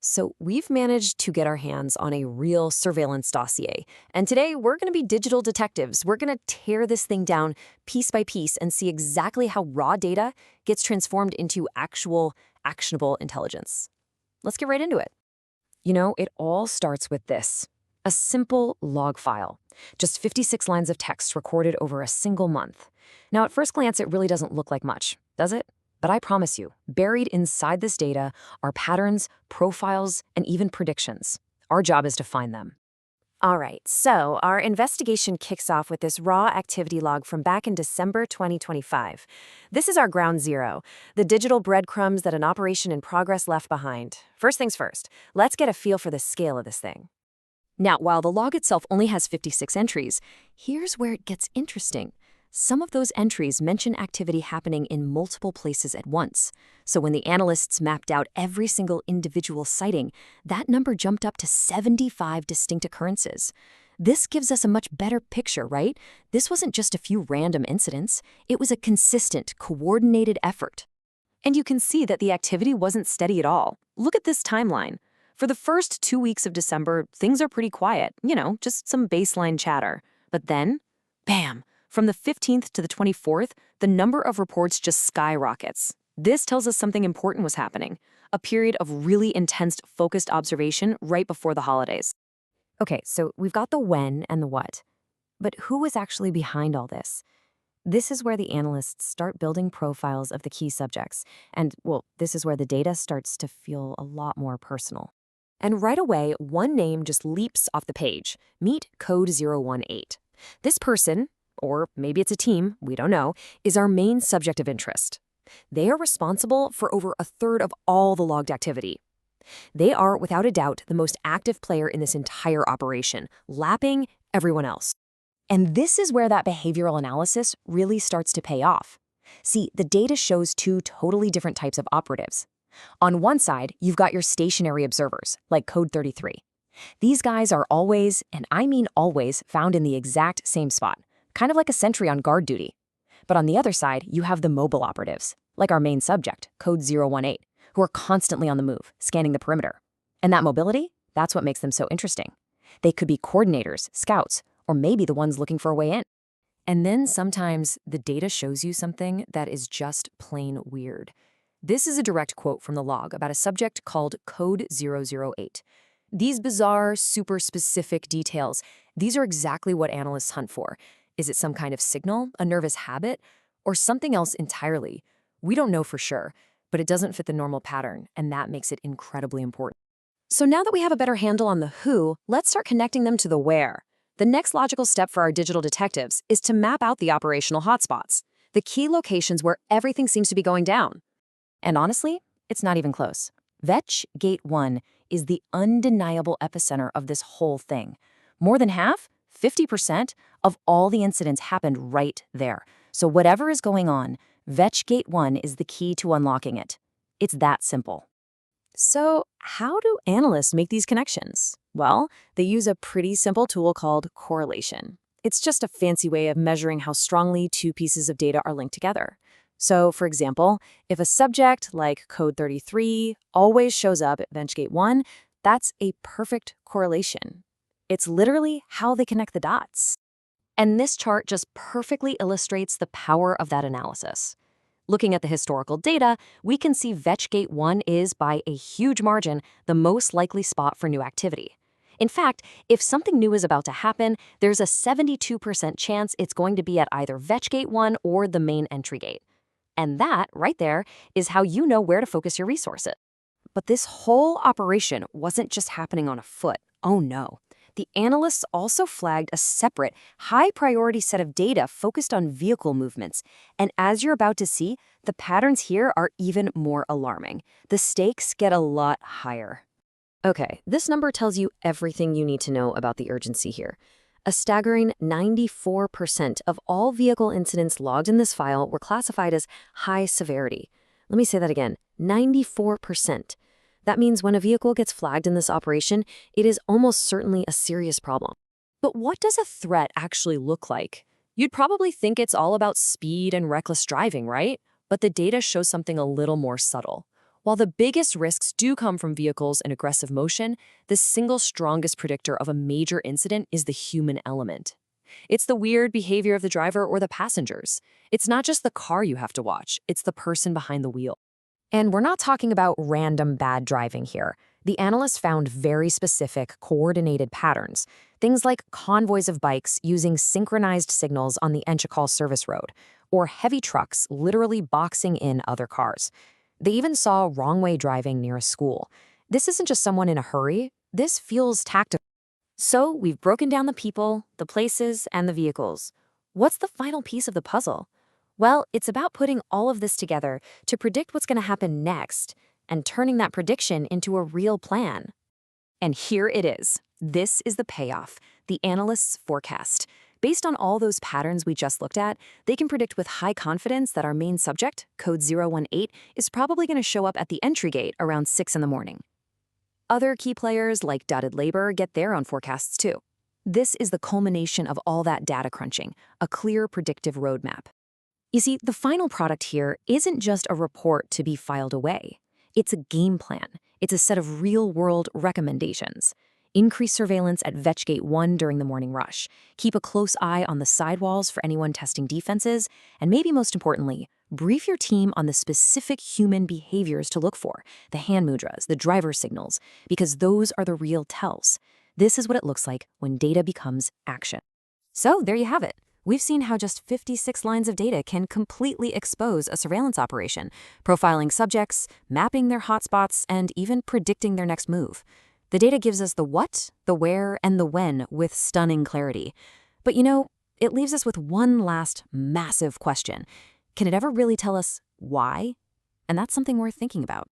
So we've managed to get our hands on a real surveillance dossier. And today we're going to be digital detectives. We're going to tear this thing down piece by piece and see exactly how raw data gets transformed into actual actionable intelligence. Let's get right into it. It all starts with this. A simple log file. Just 56 lines of text recorded over a single month. Now, at first glance, it really doesn't look like much, does it? But I promise you, buried inside this data are patterns, profiles, and even predictions. Our job is to find them. All right, so our investigation kicks off with this raw activity log from back in December 2025. This is our ground zero, the digital breadcrumbs that an operation in progress left behind. First things first, let's get a feel for the scale of this thing. Now, while the log itself only has 56 entries, here's where it gets interesting. Some of those entries mention activity happening in multiple places at once. So when the analysts mapped out every single individual sighting, that number jumped up to 75 distinct occurrences. This gives us a much better picture, right? This wasn't just a few random incidents. It was a consistent, coordinated effort. And you can see that the activity wasn't steady at all. Look at this timeline. For the first 2 weeks of December, things are pretty quiet, just some baseline chatter. But then, bam! From the 15th to the 24th, the number of reports just skyrockets. This tells us something important was happening, a period of really intense, focused observation right before the holidays. Okay, so we've got the when and the what. But who was actually behind all this? This is where the analysts start building profiles of the key subjects. And, this is where the data starts to feel a lot more personal. And right away, one name just leaps off the page. Meet Code 018. This person, or maybe it's a team, we don't know, is our main subject of interest. They are responsible for over a third of all the logged activity. They are, without a doubt, the most active player in this entire operation, lapping everyone else. And this is where that behavioral analysis really starts to pay off. See, the data shows two totally different types of operatives. On one side, you've got your stationary observers, like Code 33. These guys are always, and I mean always, found in the exact same spot, kind of like a sentry on guard duty. But on the other side, you have the mobile operatives, like our main subject, Code 018, who are constantly on the move, scanning the perimeter. And that mobility, that's what makes them so interesting. They could be coordinators, scouts, or maybe the ones looking for a way in. And then sometimes the data shows you something that is just plain weird. This is a direct quote from the log about a subject called Code 008. These bizarre, super specific details, these are exactly what analysts hunt for. Is it some kind of signal, a nervous habit, or something else entirely? We don't know for sure, but it doesn't fit the normal pattern, and that makes it incredibly important. So now that we have a better handle on the who, let's start connecting them to the where. The next logical step for our digital detectives is to map out the operational hotspots, the key locations where everything seems to be going down. And honestly, it's not even close. Vetch Gate 1 is the undeniable epicenter of this whole thing. More than half, 50%, of all the incidents happened right there. So whatever is going on, Vetch Gate 1 is the key to unlocking it. It's that simple. So how do analysts make these connections? Well, they use a pretty simple tool called correlation. It's just a fancy way of measuring how strongly two pieces of data are linked together. So, for example, if a subject like Code 33 always shows up at Vetch Gate 1, that's a perfect correlation. It's literally how they connect the dots. And this chart just perfectly illustrates the power of that analysis. Looking at the historical data, we can see Vetch Gate 1 is, by a huge margin, the most likely spot for new activity. In fact, if something new is about to happen, there's a 72% chance it's going to be at either Vetch Gate 1 or the main entry gate. And that, right there, is how you know where to focus your resources. But this whole operation wasn't just happening on a foot. Oh no. The analysts also flagged a separate, high-priority set of data focused on vehicle movements. And as you're about to see, the patterns here are even more alarming. The stakes get a lot higher. Okay, this number tells you everything you need to know about the urgency here. A staggering 94% of all vehicle incidents logged in this file were classified as high severity. Let me say that again, 94%. That means when a vehicle gets flagged in this operation, it is almost certainly a serious problem. But what does a threat actually look like? You'd probably think it's all about speed and reckless driving, right? But the data shows something a little more subtle. While the biggest risks do come from vehicles and aggressive motion, the single strongest predictor of a major incident is the human element. It's the weird behavior of the driver or the passengers. It's not just the car you have to watch, it's the person behind the wheel. And we're not talking about random bad driving here. The analysts found very specific, coordinated patterns. Things like convoys of bikes using synchronized signals on the Enchikal service road, or heavy trucks literally boxing in other cars. They even saw wrong-way driving near a school. This isn't just someone in a hurry. This feels tactical. So we've broken down the people, the places, and the vehicles. What's the final piece of the puzzle? Well, it's about putting all of this together to predict what's going to happen next and turning that prediction into a real plan. And here it is. This is the payoff, the analyst's forecast. Based on all those patterns we just looked at, they can predict with high confidence that our main subject, code 018, is probably going to show up at the entry gate around 6 in the morning. Other key players like Dotted Labor get their own forecasts too. This is the culmination of all that data crunching, a clear predictive roadmap. You see, the final product here isn't just a report to be filed away. It's a game plan. It's a set of real-world recommendations. Increase surveillance at Vetchgate 1 during the morning rush. Keep a close eye on the sidewalls for anyone testing defenses. And maybe most importantly, brief your team on the specific human behaviors to look for, the hand mudras, the driver signals, because those are the real tells. This is what it looks like when data becomes action. So there you have it. We've seen how just 56 lines of data can completely expose a surveillance operation, profiling subjects, mapping their hotspots, and even predicting their next move. The data gives us the what, the where, and the when with stunning clarity. But it leaves us with one last massive question. Can it ever really tell us why? And that's something worth thinking about.